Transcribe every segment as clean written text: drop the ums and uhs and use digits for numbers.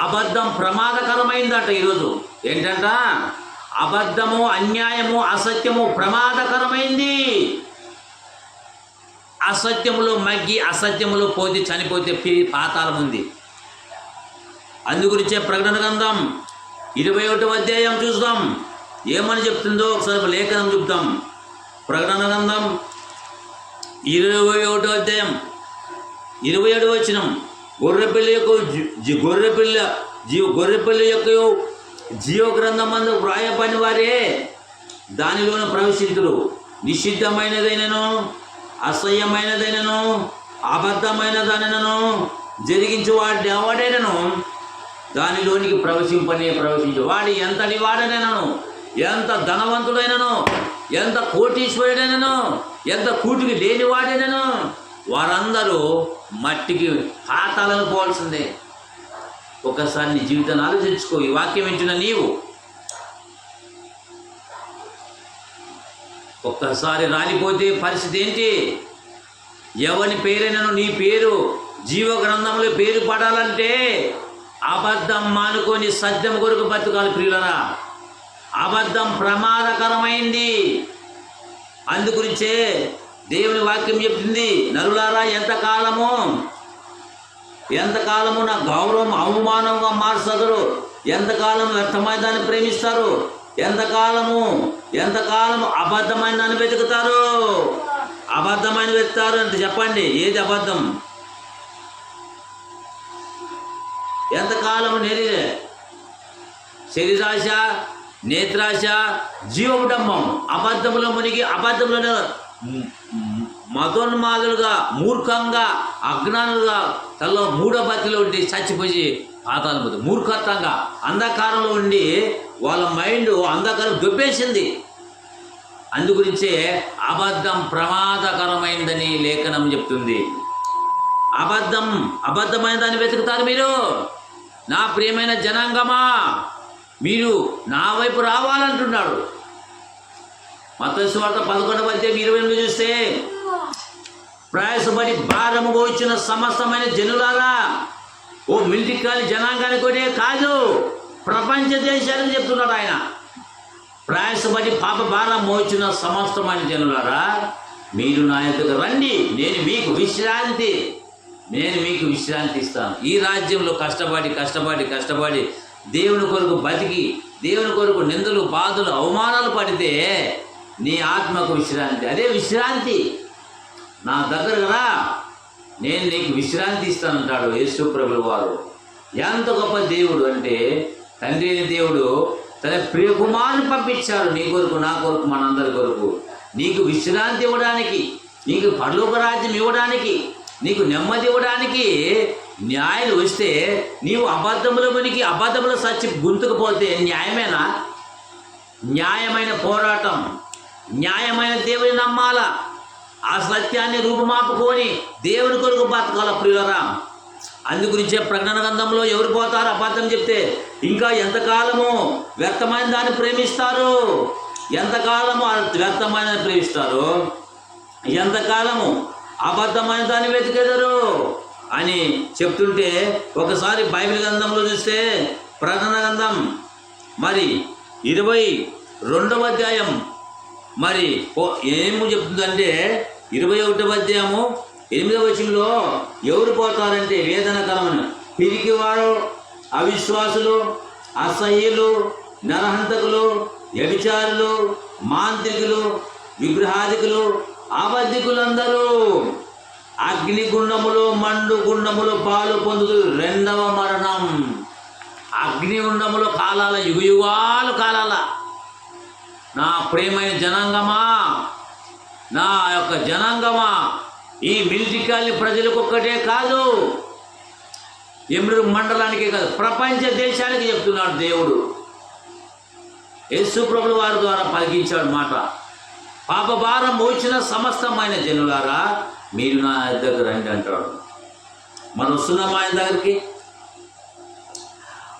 అబద్ధం ప్రమాదకరమైందట. ఈరోజు ఏంటంట? అబద్ధము, అన్యాయము, అసత్యము ప్రమాదకరమైంది. అసత్యములో మగ్గి అసత్యములో పోతే చనిపోతే పాతాళం ఉంది. అందుగురించే ప్రకటన గ్రంథం 21వ అధ్యాయం చూద్దాం, ఏమని చెప్తుందో ఒకసారి లేఖనం చూద్దాం. ప్రకటన గ్రంథం 21వ అధ్యాయం 27వ వచనం, గొర్రెపిల్ల యొక్క జీవ గ్రంథం మందు వ్రాయబడిన వారే దానిలోనే ప్రవేశింతురు. నిషిద్ధమైనదైనను, అసహ్యమైనదైనను, అబద్ధమైనదైనను జరిగించు వాడి ఎవడైనను దానిలోనికి ప్రవేశించు. వాడి ఎంతటి వాడనైనను, ఎంత ధనవంతుడైనను, ఎంత కోటీశ్వరుడైనను, ఎంత కూటికి లేని వాడైనను వారందరూ మట్టికి పాతాలను పోవాల్సిందే. ఒకసారి నీ జీవితాన్ని ఆలోచించుకో. ఈ వాక్యం వింటున్న నీవు ఒక్కసారి రాలిపోతే పరిస్థితి ఏంటి? ఎవరి పేరైనను నీ పేరు జీవ గ్రంథంలో పేరు పడాలంటే అబద్ధం మానుకొని సత్యం కొరకు బతుకాలి ప్రియులరా. అబద్ధం ప్రమాదకరమైంది. అందుగురించే దేవుని వాక్యం చెప్తుంది, నరులారా ఎంతకాలము నా గౌరవం అవమానంగా మార్చరు, ఎంతకాలం వ్యర్థమైన దాన్ని ప్రేమిస్తారు, ఎంతకాలము అబద్ధమైన దాన్ని వెతుకుతారు. అబద్ధమైన వెతుకుతారు అంటే చెప్పండి, ఏది అబద్ధం? ఎంతకాలము శరీరాశ, నేత్రాశ, జీవకుటుంబం అబద్ధంలో మునిగి అబద్ధంలోనే మతోన్మాదులుగా, మూర్ఖంగా, అజ్ఞానులుగా తనలో మూఢభక్తిలో ఉండి చచ్చిపోయి పాతాళం పోతుంది. మూర్ఖత్వంగా అంధకారంలో ఉండి వాళ్ళ మైండ్ అంధకారం దొబ్బేసింది. అందుగురించే అబద్ధం ప్రమాదకరమైందని లేఖనం చెప్తుంది. అబద్ధమైన దాన్ని వెతుకుతారు మీరు. నా ప్రియమైన జనాంగమా, మీరు నా వైపు రావాలంటున్నాడు. మత్తయి సువార్త 11వ అధ్యాయం 28 చూస్తే, ప్రయాసపడి భారము వచ్చిన సమస్తమైన జనులారా, ఓ మిలిటికాలి జనాంగానికి కూడా కాదు, ప్రపంచ దేశాలకు చెప్తున్నాడు ఆయన. ప్రయాసపడి పాప భారం మోచిన సమస్తమైన జనులారా, మీరు నా యొద్దకు రండి, నేను మీకు విశ్రాంతి ఇస్తాను. ఈ రాజ్యంలో కష్టపడి దేవుని కొరకు బతికి, దేవుని కొరకు నిందలు, బాధలు, అవమానాలు పడితే నీ ఆత్మకు విశ్రాంతి. అదే విశ్రాంతి. నా దగ్గర కదా, నేను నీకు విశ్రాంతి ఇస్తానంటాడు యేసు ప్రభువు వారు. ఎంత గొప్ప దేవుడు అంటే, తండ్రి అయిన దేవుడు తన ప్రియ కుమారుని పంపించాడు నీ కొరకు, నా కొరకు, మనందరి కొరకు. నీకు విశ్రాంతి ఇవ్వడానికి, నీకు పరలోక రాజ్యం ఇవ్వడానికి, నీకు నెమ్మది ఇవ్వడానికి న్యాయం వస్తే నీవు అబద్ధముల మునికి అబద్ధముల సచ్చి గుంతుకుపోతే న్యాయమేనా? న్యాయమైన పోరాటం, న్యాయమైన దేవుని నమ్మాలా, ఆ సత్యాన్ని రూపుమాపుకొని దేవుని కొరకు బతకాల ప్రియులరా. అందుగురించే ప్రకటన గ్రంథంలో ఎవరు పోతారు అబద్ధం చెప్తే? ఇంకా ఎంతకాలము వ్యర్థమైన దాన్ని ప్రేమిస్తారు, ఎంతకాలము వ్యర్థమైన ప్రేమిస్తారు, ఎంతకాలము అబద్ధమైన దాన్ని వెతికెదరు అని చెప్తుంటే, ఒకసారి బైబిల్ గ్రంథంలో చూస్తే ప్రకటన గ్రంథం మరి 22వ అధ్యాయం మరి ఏమి చెప్తుందంటే, 21వ అధ్యాయము 8వ వచనంలో ఎవరు పోతారంటే, వేదనకరమైన పిరికివారు, అవిశ్వాసులు, అసహ్యులు, నరహంతకులు, వ్యభిచారులు, మాంత్రికులు, విగ్రహాదికులు, అబద్ధికులందరూ అగ్నిగుండములో మండు గుండములో పాలు పొందుతూ రెండవ మరణం. అగ్నిగుండములో కాలాల, యుగయుగాలు కాలాల. నా ప్రియమైన జనాంగమా, నా యొక్క జనాంగమా, ఈ మిలిటికాలి ప్రజలకు ఒక్కటే కాదు, ఎమ్రు మండలానికే కాదు, ప్రపంచ దేశానికి చెప్తున్నాడు దేవుడు. యేసు ప్రభువు వారి ద్వారా పలికించాడు మాట. పాప భారం మోచిన సమస్తమైన జనులారా, మీరు నా దగ్గర రండి అంటాడు. మనం వస్తున్నామా ఆయన దగ్గరికి?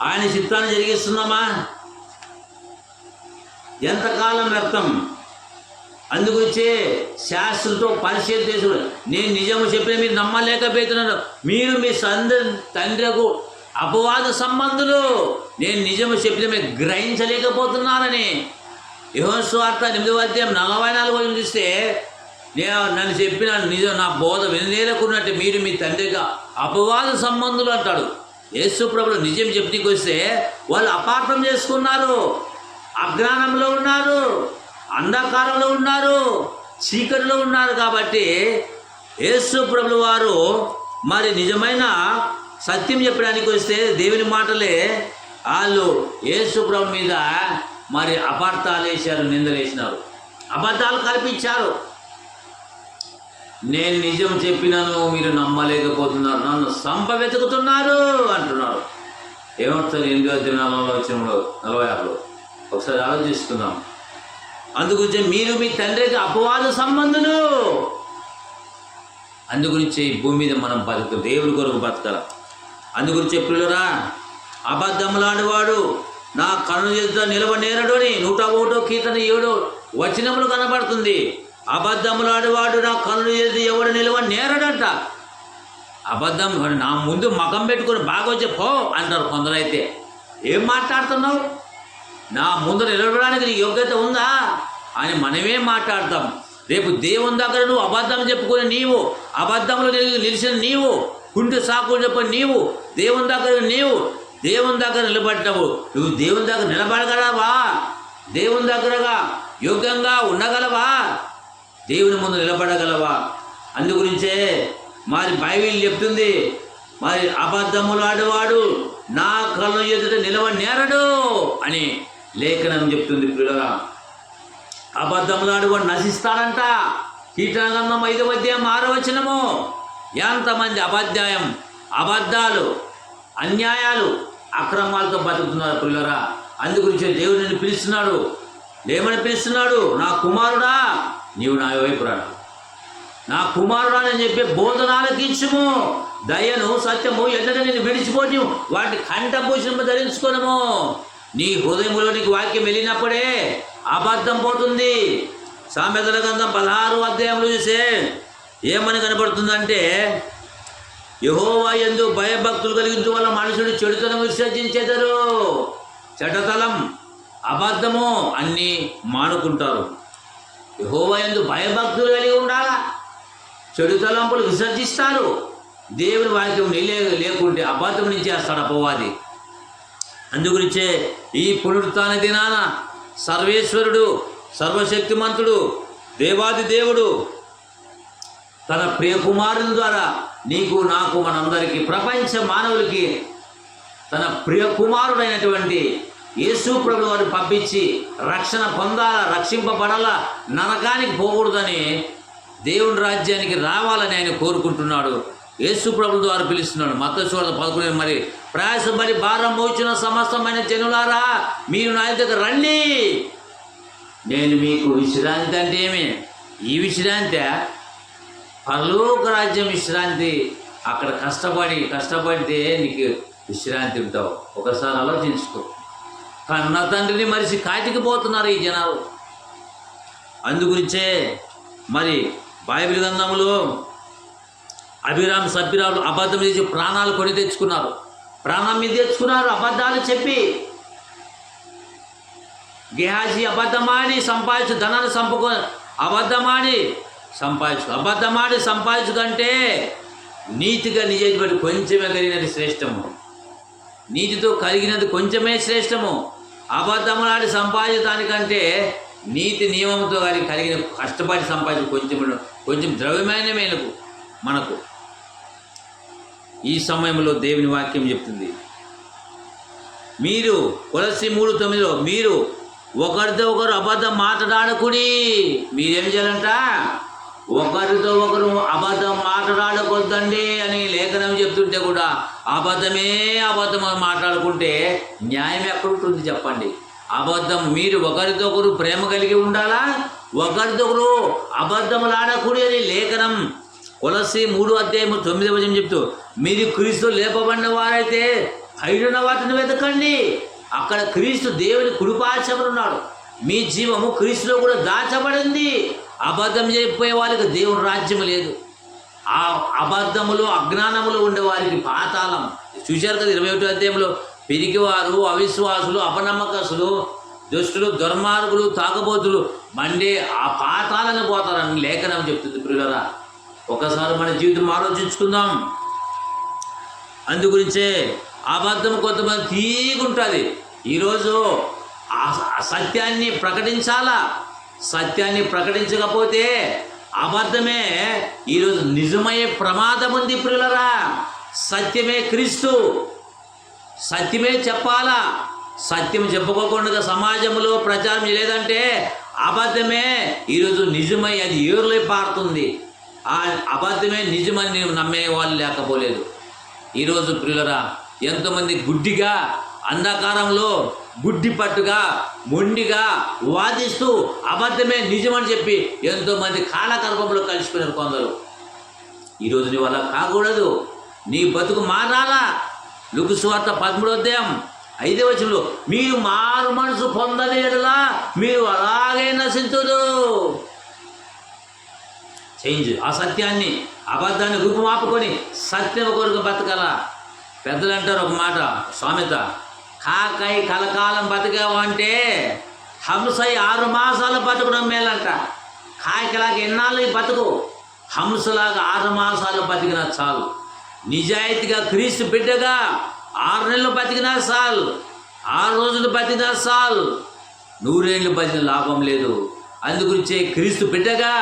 ఆయన చిత్తాన్ని జరిగిస్తున్నామా? ఎంతకాలం వ్యర్థం. అందుగురించే శాస్త్రులతో పరిశీలన చేసుకుని, నేను నిజము చెప్పిన మీరు నమ్మలేకపోతున్నారు. మీరు మీ తండ్రికి అపవాద సంబంధులు నేను నిజము చెప్పిన మీరు గ్రహించలేకపోతున్నారని. యోహాను సువార్త 8వ అధ్యాయం 44 చూస్తే నేను నన్ను చెప్పిన నిజం నా బోధ వినలేకున్నట్టు మీరు మీ తండ్రిగా అపవాద సంబంధులు అంటాడు. యేసు ప్రభువు నిజం చెప్పడానికి వస్తే వాళ్ళు అపార్థం చేసుకున్నారు, అజ్ఞానంలో ఉన్నారు, అంధకారంలో ఉన్నారు, చీకటిలో ఉన్నారు. కాబట్టి యేసు ప్రభువు వారు మరి నిజమైన సత్యం చెప్పడానికి వస్తే దేవుని మాటలే వాళ్ళు యేసు ప్రభు మీద మరి అపార్థాలు వేశారు, నిందలేసినారు, అబద్ధాలు కల్పించారు. నేను నిజం చెప్పినాను మీరు నమ్మలేకపోతున్నారు, నన్ను వెతుకుతున్నారు అంటున్నారు. ఏమవుతుంది 8:46 ఒకసారి ఆలోచిస్తున్నాం. అందుగురించి మీరు మీ తండ్రికి అపవాద సంబంధులు. అందుగురించి ఈ భూమి మీద మనం బతుకు దేవుడి కొరకు బతకాల. అందుగురించి పిల్లరా, అబద్ధములాడేవాడు నా కన్ను ఎదుట నిలవనేరడు అని 101 కీర్తన 7 వచనములు కనబడుతుంది. అబద్ధములాడేవాడు నా కన్ను ఎదుట ఎవడు నిలవ నేరడంట. అబద్ధం నా ముందు మగం పెట్టుకొని బాగా వచ్చి పో అంటారు కొందరైతే. ఏం మాట్లాడుతున్నావు? నా ముందు నిలబడడానికి నీకు యోగ్యత ఉందా అని మనమే మాట్లాడతాం. రేపు దేవుని దగ్గర నువ్వు అబద్ధం చెప్పుకొని నీవు అబద్ధంలో నిలిచిన నీవు కుంటి సాకులు చెప్పని నీవు దేవుని దగ్గర నిలబడ్డావు. నువ్వు దేవుని దగ్గర నిలబడగలవా? దేవుని దగ్గరగా యోగ్యంగా ఉండగలవా? దేవుని ముందు నిలబడగలవా? అందుగురించే మరి బైబిల్ చెప్తుంది, మరి అబద్ధములు ఆడేవాడు నా కళ్ళ ఎదుట నిలవ నేరడు అని లేఖనం చెప్తుంది. పిల్లగా అబద్ధములు ఆడేవాడు నశిస్తాడంట. కీర్తన గ్రంథం 5వ అధ్యాయం 6వ వచనము. ఎంతమంది అబద్ధాలు, అన్యాయాలు, అక్రమాలతో బతుకుతున్నారు పిల్లరా. అందుగురించి దేవుడు నిన్ను పిలుస్తున్నాడు. ఏమని పిలుస్తున్నాడు? నా కుమారుడా నీవు నా వైపు రా, నా కుమారుడా అని చెప్పి బోధనాలకించుము. దయను సత్యము ఎన్నడూ నేను విడిచిపోని వాటిని కంఠభూషణము ధరించుకోనము. నీ హృదయంలోనికి వాక్యం వెళ్ళినప్పుడే అబద్ధం పోతుంది. సామెతల గ్రంథం 16వ అధ్యాయంలో చూసే ఏమని కనబడుతుందంటే, యెహోవా యందు భయభక్తులు కలిగించు వల్ల మనుషుడు చెడుతనం విసర్జించేదరు. చెడ్డతలం, అబద్ధము అన్నీ మానుకుంటారు. యెహోవా యందు భయభక్తులు కలిగి ఉండాలా, చెడు తలంపులు విసర్జిస్తారు. దేవుని వాక్యం లేకుంటే అబద్ధం నుంచి చేస్తాడు అపవాది. అందుగురించే ఈ పునరుత్థాన దినాన సర్వేశ్వరుడు, సర్వశక్తిమంతుడు, దేవాది దేవుడు తన ప్రియ కుమారుని ద్వారా నీకు, నాకు, మనందరికీ, ప్రపంచ మానవులకి తన ప్రియ కుమారుడైనటువంటి యేసు ప్రభువు వారిని పంపించి రక్షణ పొందాలా, రక్షింపబడాలా, నరకానికి పోకూడదని దేవుని రాజ్యానికి రావాలని ఆయన కోరుకుంటున్నాడు. యేసు ప్రభువు ద్వారా పిలుస్తున్నాడు. మత్తయి సువార్త 11 మరి ప్రయాసపడి భారం మోచిన సమస్తమైన జనులారా మీరు నా దగ్గర రండి, నేను మీకు విశ్రాంతి. అంటే ఏమి ఈ విశ్రాంతి? పరలోక రాజ్యం విశ్రాంతి. అక్కడ కష్టపడితే నీకు విశ్రాంతి ఉంటావు. ఒకసారి ఆలోచించుకో. కన్న తండ్రిని మరిచి కాటికి పోతున్నారు ఈ జనాలు. అందుగురించే మరి బైబిల్ గ్రంథంలో అభిరామ్ సభ్యురాలు అబద్ధం చేసి ప్రాణాలు కొని తెచ్చుకున్నారు. ప్రాణం మీద తెచ్చుకున్నారు అబద్ధాలు చెప్పి. గేహాజీ అబద్ధమాడి సంపాదించు, ధనాన్ని అబద్ధమాడి సంపాదించు కంటే నీతిగా నిజబడి కొంచెమే కలిగినది శ్రేష్టము. నీతితో కలిగినది కొంచెమే శ్రేష్టము. అబద్ధములాడి సంపాదించడానికంటే నీతి నియమంతో కలిగిన కష్టపడి సంపాదించి కొంచెం ద్రవ్యమైన మేలకు మనకు. ఈ సమయంలో దేవుని వాక్యం చెప్తుంది, మీరు కొలస్సీ 3:9 మీరు ఒకరితో ఒకరు అబద్ధం మాట్లాడకుడి. మీరేం చేయాలంట? ఒకరితో ఒకరు అబద్ధం మాట్లాడకొద్దండి అని లేఖనం చెప్తుంటే కూడా అబద్ధం మాట్లాడుకుంటే న్యాయం ఎక్కడుంటుంది చెప్పండి? అబద్ధం. మీరు ఒకరితో ఒకరు ప్రేమ కలిగి ఉండాలా, ఒకరితో ఒకరు అబద్ధములాడకూడదు అని లేఖనం కొలస్సీ 3:9 చెప్తూ, మీరు క్రీస్తు లేపబడిన వారైతే పైన వాటిని వెతకండి, అక్కడ క్రీస్తు దేవుని కుడిపార్శ్వమున ఉన్నాడు. మీ జీవము క్రీస్తులో కూడా దాచబడింది. అబద్ధం చెప్పే వాళ్ళకి దేవుని రాజ్యం లేదు. ఆ అబద్ధములు అజ్ఞానములు ఉండేవారికి పాతాళం. చూశారు కదా 21వ అధ్యాయంలో, పిరికివారు, అవిశ్వాసులు, అపనమ్మకస్తులు, దుష్టులు, దుర్మార్గులు, తాగబోతులు మండే ఆ పాతాలను పోతారని లేఖనం చెప్తుంది. ప్రియులారా, ఒకసారి మన జీవితం ఆలోచించుకుందాం. అందుగురించే అబద్ధం కొంతమంది తీగుంటుంది. ఈరోజు ఆ సత్యాన్ని ప్రకటించాలా. సత్యాన్ని ప్రకటించకపోతే అబద్ధమే ఈరోజు నిజమయ్యే ప్రమాదం ఉంది. ప్రియులరా, సత్యమే క్రీస్తు. సత్యమే చెప్పాలా. సత్యం చెప్పుకోకుండా సమాజంలో ప్రచారం లేదంటే అబద్ధమే ఈరోజు నిజమై అది ఏరులై పారుతుంది. ఆ అబద్ధమే నిజమని నమ్మే వాళ్ళు లేకపోలేదు. ఈరోజు ప్రియులరా, ఎంతోమంది గుడ్డిగా అంధకారంలో గుడ్డి పట్టుగా మొండిగా వాదిస్తూ అబద్ధమే నిజమని చెప్పి ఎంతోమంది కాలగర్భంలో కలిసిపోయినారు కొందరు. ఈరోజు నీ వల్ల కాకూడదు. నీ బతుకు మారాలా. లూకా సువార్త 13వ అధ్యాయం 5వ వచనంలో, మీరు మారు మనసు పొందలేరులా మీరు అలాగే నశించుదు. చేంజ్. ఆ సత్యాన్ని అబద్ధాన్ని రూపుమాపుకొని సత్యం కొరకు బతకాల. పెద్దలు అంటారు ఒక మాట, సామెత, కాకై కలకాలం బతికావు అంటే హంసై 6 మాసాలు బతకడం మేలంట. కాకిలాగా ఎన్నాళ్ళు బతుకు, హంసలాగా 6 మాసాలు బతికినా చాలు. నిజాయితీగా క్రీస్తు బిడ్డగా 6 నెలలు బతికినా చాలు, 6 రోజులు బతికినా చాలు. 100 ఏళ్ళు బతికిన లాభం లేదు. అందుగురించే క్రీస్తు బిడ్డగా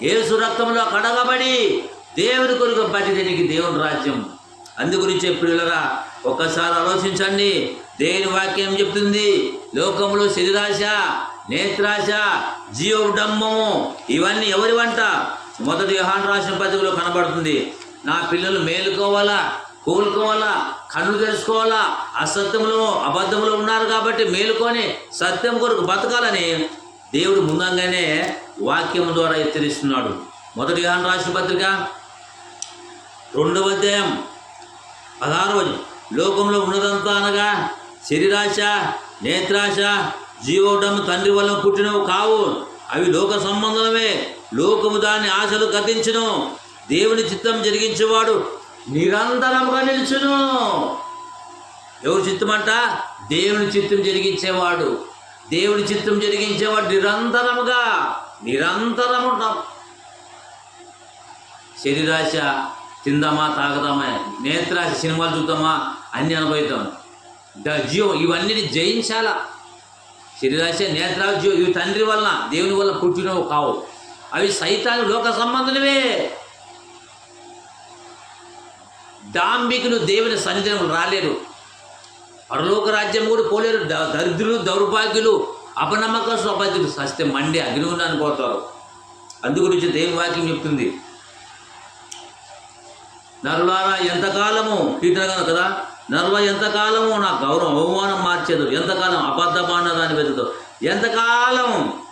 యేసు రక్తంలో కడగబడి దేవుని కొరకు బతికడానికి దేవుని రాజ్యం. అందుగురించే ప్రియులరా, ఒక్కసారి ఆలోచించండి. దేవుని వాక్యం చెప్తుంది, లోకంలో శరీరాశ, నేత్రాశ, జీవడంబము ఇవన్నీ ఎవరి వంట? 1 యోహాను రాసిన పత్రికలో కనబడుతుంది. నా పిల్లలు మేలుకోవాలా, కోలుకోవాలా, కన్ను తెలుసుకోవాలా, అసత్యంలో అబద్ధంలో ఉన్నారు కాబట్టి మేలుకొని సత్యం కొరకు బతకాలని దేవుడు ముందంగానే వాక్యం ద్వారా హెచ్చరిస్తున్నాడు. 1 యోహాను రాసిన పత్రిక 2వ అధ్యాయం 16వ వచనం, లోకంలో ఉన్నదంతా అనగా శరీరాశ, నేత్రాశ, జీవోడము తండ్రి వల్ల పుట్టినవి కావు, అవి లోక సంబంధమే. లోకము దాని ఆశలు గతించును, దేవుని చిత్తం జరిగించేవాడు నిరంతరముగా నిలుచును. ఎవరి చిత్తం అంట? దేవుని చిత్తం జరిగించేవాడు. దేవుని చిత్తం జరిగించేవాడు నిరంతరము. శరీరాశ తిందామా, తాగదామా, నేత్రాశ సినిమాలు చూద్దామా, అన్ని అనుభవిద్దాం. జీవం ఇవన్నీ జయించాలా. శరీరాశ, నేత్రాశ, జీవం ఇవి తండ్రి వలన దేవుని వల్ల పుట్టినవి కావు, అవి సైతాను లోక సంబంధులవే. దాంబికులు దేవుని సన్నిధిలో రాలేరు, పరలోక రాజ్యం కూడా పోలేరు. దరిద్రులు, దౌర్భాగ్యులు, అపనమ్మకస్తులు, అబద్ధులు సస్తే మండి అగ్నిగుండానికి పోతారు. అందుగురించి దేవుని వాక్యం చెప్తుంది, నరులారా ఎంతకాలము, కీర్తన కదా, నరుల ఎంతకాలము నా గౌరవం అవమానం మార్చేదు, ఎంతకాలం అబద్ధమైన దాన్ని వెతుకుతారు, ఎంతకాలం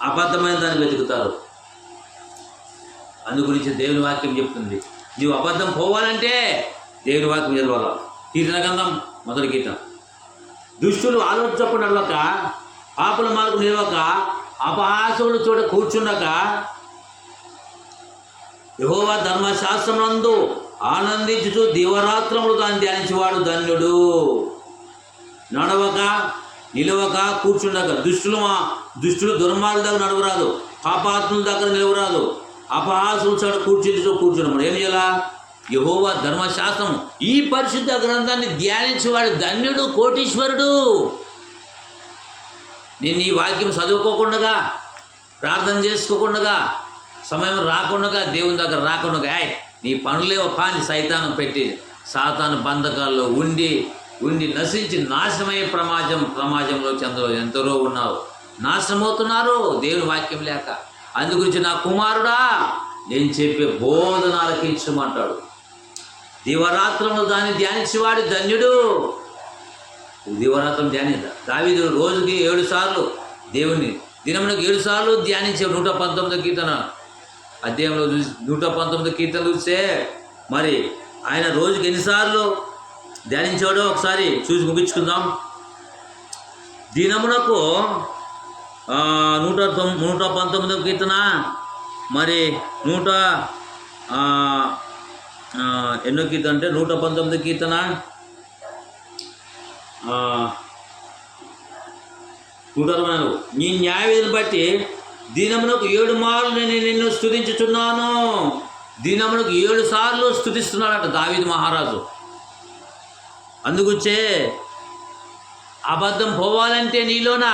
అబద్ధమైన దాన్ని వెతుకుతారు. అందుగురించి దేవుని వాక్యం చెప్తుంది, నీవు అబద్ధం పోవాలంటే దేవుని వాక్యం చదవాల. కీర్తన గ్రంథం 1వ కీర్తన, దుష్టులు ఆలోచించకుండా నడవక, పాపుల మార్గం నిలవక, అపహాసకులు చోట కూర్చుండక, యెహోవా ధర్మశాస్త్రమునందు ఆనందించుచు దివరాత్రములు దాన్ని ధ్యానించేవాడు ధన్యుడు. నడవక, నిలవక, కూర్చుండక. దుష్టులు దుర్మార్గుల దగ్గర నడవరాదు, పాపాత్ముల దగ్గర నిలవరాదు, అపహాసుల చోట కూర్చున్నాడు. ఏం చేయాలా? యెహోవా ధర్మశాస్త్రం, ఈ పరిశుద్ధ గ్రంథాన్ని ధ్యానించేవాడు ధన్యుడు, కోటీశ్వరుడు. నేను ఈ వాక్యం చదువుకోకుండా, ప్రార్థన చేసుకోకుండా, సమయం రాకుండా, దేవుని దగ్గర రాకుండా, నీ పనులేవో పాని సైతానం పెట్టి సాతాను బంధకాల్లో ఉండి నశించి నాశనమయ్యే ప్రమాదంలో ఎందరో ఉన్నారు, నాశనమవుతున్నారు దేవుని వాక్యం లేక. అందుగురించి నా కుమారుడా, నేను చెప్పే బోధన ఆలకించమంటాడు. దివరాత్రములు దాన్ని ధ్యానించేవాడు ధన్యుడు. దివరాత్రం ధ్యానిద్దా. దావీదు రోజుకి 7 సార్లు దేవుని, దినమునకు 7 సార్లు ధ్యానించే 119 కీర్తన అధ్యాయంలో 119 కీర్తనలు చూస్తే మరి ఆయన రోజుకి ఎన్నిసార్లు ధ్యానించాడో ఒకసారి చూసి ముగించుకుందాం. దినమునకు 119 కీర్తన, మరి ఎన్నో కీర్తన అంటే 119 కీర్తన 124. నీ న్యాయవిధిని బట్టి దినమునకు 7 మార్లు నేను నిన్ను స్తుతించుచున్నాను. దినమునకు 7 సార్లు స్తుతిస్తున్నాడట దావీదు మహారాజు. అందుకొచ్చే అబద్ధం పోవాలంటే నీలోన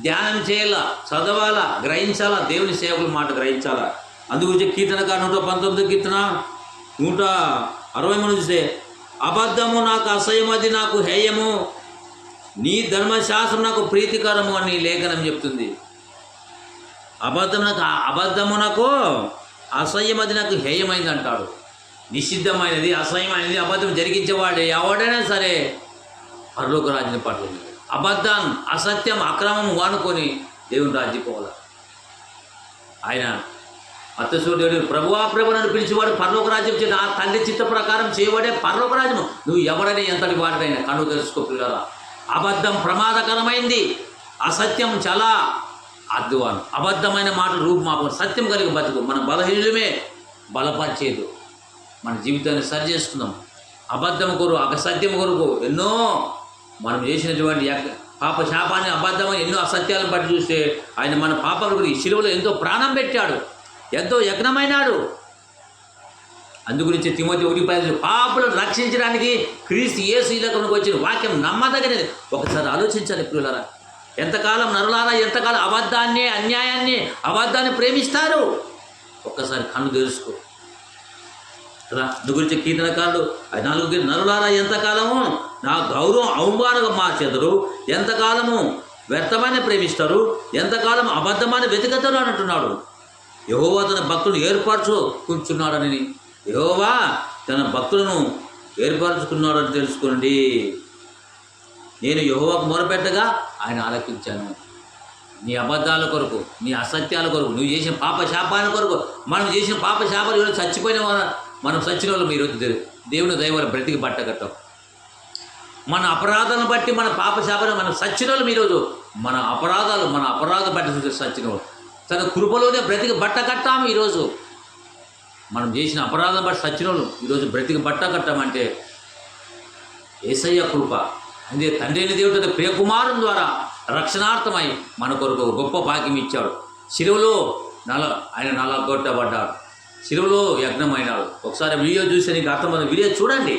ధ్యానం చేయాలా, చదవాలా, గ్రహించాలా, దేవుని సేవకుల మాట గ్రహించాలా. అందుకొచ్చే కీర్తనకారు 119 కీర్తన 163 చూస్తే, అబద్ధము నాకు అసహ్యమది నాకు హేయము, నీ ధర్మశాస్త్రం నాకు ప్రీతికరము అని లేఖనం చెప్తుంది. అబద్ధము నాకు అసహ్యమది నాకు హేయమైంది అంటాడు. నిషిద్ధమైనది, అసహ్యమైనది అబద్ధం జరిగించేవాడే ఎవడైనా సరే పరలోక రాజ్యం పట్ల అబద్ధం, అసత్యం, అక్రమం వానుకొని దేవుని రాజ్యం పోవాలి. ఆయన అత్తసూర్యుడు ప్రభువా ప్రభు నన్ను పిలిచేవాడు పరలోక రాజ్యం చేత ఆ తండ్రి చిత్త ప్రకారం చేయబడే పరలోక రాజ్యం. నువ్వు ఎవడైనా ఎంతటి వాడినైనా కన్ను తెలుసుకో పిల్లరా. అబద్ధం ప్రమాదకరమైంది, అసత్యం చాలా అద్వానం. అబద్ధమైన మాటలు రూపుమాపం, సత్యం కలిగి బతుకు. మన బలహీనమే బలపరిచేదు, మన జీవితాన్ని సరి చేసుకుందాం. అబద్ధం కొరకు, అసత్యం కొరకు ఎన్నో మనం చేసినటువంటి పాప శాపాన్ని, అబద్ధమని ఎన్నో అసత్యాలను బట్టి చూస్తే ఆయన మన పాప కొరకు ఈ శిలువలో ఎంతో ప్రాణం పెట్టాడు, ఎంతో యజ్ఞమైనాడు. అందుగురించి తిమోతి 1:10 పాపులను రక్షించడానికి క్రీస్తు యేసు ఈ లోకంలోకి వచ్చిన వాక్యం నమ్మదగినది. ఒకసారి ఆలోచించాలి ప్రియులారా. ఎంతకాలం నరులారా, ఎంతకాలం అబద్ధాన్ని, అన్యాయాన్ని, అబద్ధాన్ని ప్రేమిస్తారు? ఒక్కసారి కన్ను తెలుసుకో కదా. అందుగురించి కీర్తనకారుడు 4 నరులారా ఎంతకాలము నా గౌరవం అవమానంగా మార్చెదరు, ఎంతకాలము వ్యర్థమైన ప్రేమిస్తారు, ఎంతకాలం అబద్ధమాన్ని వెతుకుతారు అని అంటున్నాడు. యెహోవా తన భక్తులను ఏర్పరచుకుంటున్నాడని, యెహోవా తన భక్తులను ఏర్పరచుకున్నాడని తెలుసుకోండి. నేను యెహోవాకు మొరపెట్టగా ఆయన ఆలకించాను. నీ అబద్ధాల కొరకు, నీ అసత్యాల కొరకు, నువ్వు చేసిన పాప శాపాల కొరకు, మనం చేసిన పాప శాపాలు ఈరోజు చచ్చిపోయిన మనం చచ్చిన వాళ్ళు ఈరోజు దేవుని దయవల్ల బ్రతికి బట్టగట్టాం. మన అపరాధాలను బట్టి, మన పాప శాపాలను మనం చచ్చిన వాళ్ళు ఈరోజు మన అపరాధం బట్టి చూసి చచ్చిన వాళ్ళు తన కృపలోనే బ్రతికి బట్ట కట్టాము. ఈరోజు మనం చేసిన అపరాధం బట్టి చచ్చిన వాళ్ళు ఈరోజు బ్రతికి బట్ట కట్టామంటే యేసయ్య కృప. అందుకే తండ్రి అయిన దేవుడు తన ప్రియకుమారుని ద్వారా రక్షణార్థమై మన కొరకు గొప్ప భాగ్యం ఇచ్చాడు. శిలువలో ఆయన నలగొట్టబడ్డాడు, శిలువలో యజ్ఞమైనాడు. ఒకసారి వీడియో చూసి నీకు అర్థమైన వీడియో చూడండి.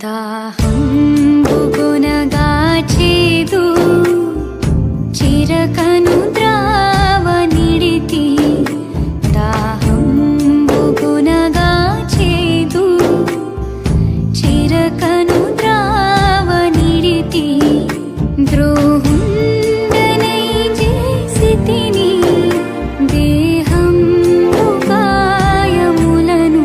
దాహంబుగునగాచేదు చిరకను ద్రావనిడితి దాహంబుగునగాచేదు చిరకను ద్రావనిడితి ద్రోహుండనై చేసితిని దేహంబు గాయములను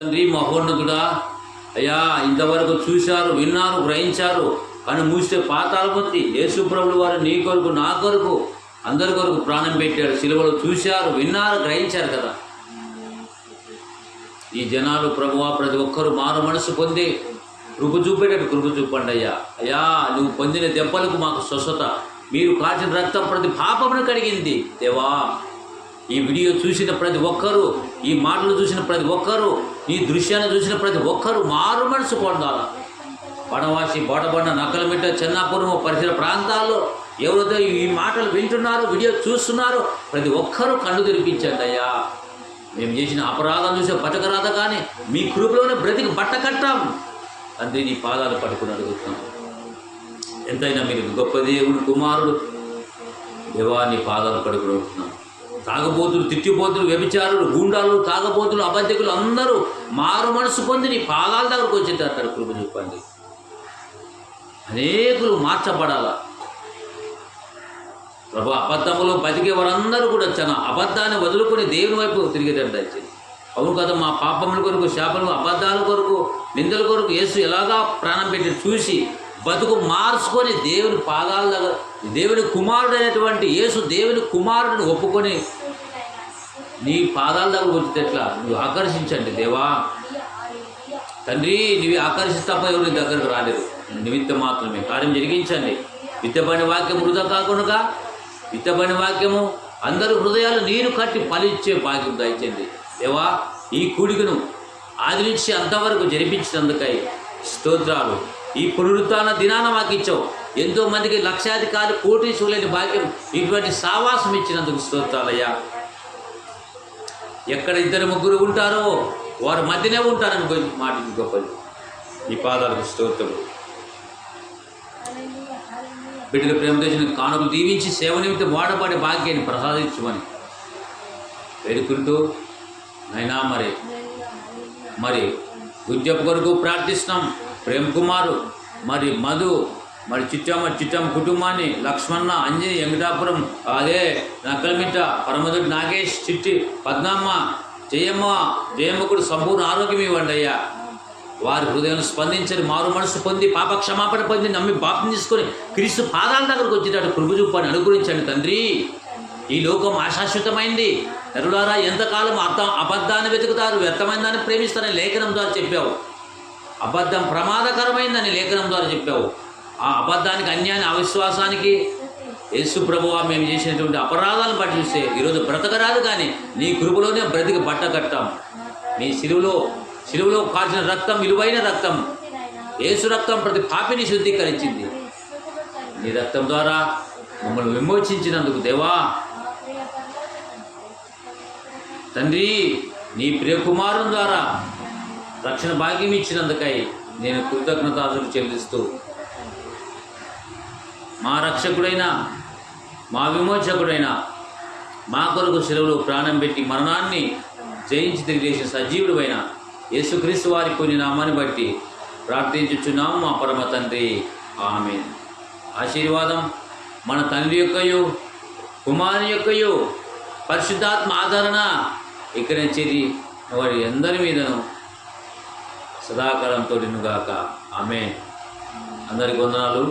తండ్రి మహోన్నతుడా, అయ్యా ఇంతవరకు చూశారు, విన్నారు, గ్రహించారు కానీ మూస్తే పాతాళపతి యేసుప్రభులు వారు నీ కొరకు, నా కొరకు, అందరి కొరకు ప్రాణం పెట్టాడు. సిలువలో చూశారు, విన్నారు, గ్రహించారు కదా. ఈ జనాలు ప్రభువా ప్రతి ఒక్కరూ మారు మనసు పొంది కృప చూపేటట్టు కృప చూపండి అయ్యా. అయ్యా నువ్వు పొందిన దెబ్బలకు మాకు స్వస్థత, మీరు కాచిన రక్తం ప్రతి పాపమును కడిగింది దేవా. ఈ వీడియో చూసిన ప్రతి ఒక్కరూ, ఈ మాటలు చూసిన ప్రతి ఒక్కరూ, ఈ దృశ్యాన్ని చూసిన ప్రతి ఒక్కరూ మారు మనసు పొందాల. బడవాసి, బోటబండ, నక్కలమిట్ట, చెన్నాపురం పరిసర ప్రాంతాల్లో ఎవరైతే ఈ మాటలు వింటున్నారో, వీడియో చూస్తున్నారో ప్రతి ఒక్కరూ కళ్ళు తెరిపించండి అయ్యా. మేము చేసిన అపరాధం చూసే బతకరాద కానీ మీ కృపలోనే బ్రతికి బట్ట కట్టాం తండ్రి. నీ పాదాలు పట్టుకుని అడుగుతున్నాం. ఎంతైనా మీరు గొప్ప దేవుడు, కుమారుడు దేవా. నీ పాదాలు పట్టుకుని అడుగుతున్నాం. తాగబోతులు, తిట్టిపోతులు, వ్యభిచారులు, గూండాలు, తాగబోతులు, అబద్ధికులు అందరూ మారు మనసు పొంది నీ పాదాల దగ్గరకు వచ్చేటట్టు కృప చూపండి. అనేకులు మార్చబడాల ప్రభు. అబద్ధములో బతికే వారందరూ కూడా అబద్ధాన్ని వదులుకొని దేవుని వైపు తిరిగేటట్టు దయచేసి. అవును కదా, మా పాపముల కొరకు, శాపములు, అబద్ధాల కొరకు, నిందల కొరకు యేసు ఎలాగా ప్రాణం పెట్టి చూసి బతుకు మార్చుకొని దేవుని పాదాల దగ్గర, దేవుని కుమారుడైనటువంటి యేసు దేవుని కుమారుడిని ఒప్పుకొని నీ పాదాల దగ్గర వచ్చేటట్లా నువ్వు ఆకర్షించండి దేవా. తండ్రి నీవి ఆకర్షిస్తాప ఎవరు నీ దగ్గరకు రాలేదు. నిమిత్తం మాత్రమే కార్యం జరిగించండి. విత్తబడిన వాక్యం వృధా కాకుండా, విత్తబడిన వాక్యము అందరూ హృదయాలు నీరు కట్టి ఫలించే భాగ్యం దయచేయండి దేవా. ఈ కూడికను ఆది నుంచి అంతవరకు జరిపించినందుకై స్తోత్రాలు. ఈ పునరుత్థాన దినాన మాకు ఇచ్చావు. ఎంతో మందికి లక్షాధికారి కోటీశ్వరులైన భాగ్యం ఇటువంటి సావాసం ఇచ్చినందుకు స్తోత్రాలయ్యా. ఎక్కడ 2-3 ఉంటారో వారి మధ్యనే ఉంటారని మాట గొప్పది. ఈ పాదాలకు స్తోత్రము. బిడ్డల ప్రేమ తెచ్చిన కానుకలు దీవించి సేవ నిమిత్తం వాడబడే భాగ్యాన్ని ప్రసాదించమని వేడుకుంటూ నైనా మరి గుజ్జప్ప కొరకు ప్రార్థిస్తున్నాం. ప్రేమ్ కుమారు, మరి మధు, మరి చిట్టమ్మ కుటుంబాన్ని, లక్ష్మణ, అంజని, వెంకటాపురం, అదే నక్కలమిట్ట, పరమదుడు నాగేష్, చిట్టి, పద్మమ్మ, జయమ్మ కూడా సంపూర్ణ ఆరోగ్యం ఇవ్వండి అయ్యా. వారి హృదయం స్పందించని మారు మనసు పొంది పాప క్షమాపణ పొంది నమ్మి బాప్తిసం తీసుకొని క్రీస్తు పాదాల దగ్గరకు వచ్చేటట్టు కృప చూపని అనుగ్రహించండి తండ్రి. ఈ లోకం అశాశ్వతమైంది. నరులారా, ఎంతకాలం అబద్ధాన్ని వెతుకుతారు, వ్యర్థమైన దాన్ని ప్రేమిస్తారని లేఖనం ద్వారా చెప్పావు. అబద్ధం ప్రమాదకరమైందని లేఖనం ద్వారా చెప్పావు. ఆ అబద్ధానికి, అన్యాయాన్ని, అవిశ్వాసానికి యేసు ప్రభువా మేము చేసినటువంటి అపరాధాలను బట్టి చూస్తే ఈరోజు బ్రతకరాదు, కానీ నీ కృపలోనే బ్రతికి బట్ట కట్టాం. నీ శిలువలో కాల్చిన రక్తం విలువైన రక్తం. యేసు రక్తం ప్రతి పాపిని శుద్ధీకరించింది. నీ రక్తం ద్వారా మమ్మల్ని విమోచించినందుకు దేవా తండ్రి, నీ ప్రియ కుమారుని ద్వారా రక్షణ భాగ్యం ఇచ్చినందుకై నేను కృతజ్ఞతాలు చెల్లిస్తూ మా రక్షకుడైన, మా విమోచకుడైన, మా కొరకు సెలవులో ప్రాణం పెట్టి మరణాన్ని జయించి తిరిగి లేచిన సజీవుడైన యేసుక్రీస్తు వారి కొన్ని నామాన్ని బట్టి ప్రార్థించుచున్నాము మా పరమ తండ్రి. ఆమేన్. ఆశీర్వాదం మన తండ్రి యొక్కయు, కుమారుని యొక్కయు, పరిశుద్ధాత్మ ఆదరణ ఇక్కడ చేరి వారి అందరి మీదను సదాకాలంతో నిన్నుగాక. ఆమేన్. అందరికి వందనాలు.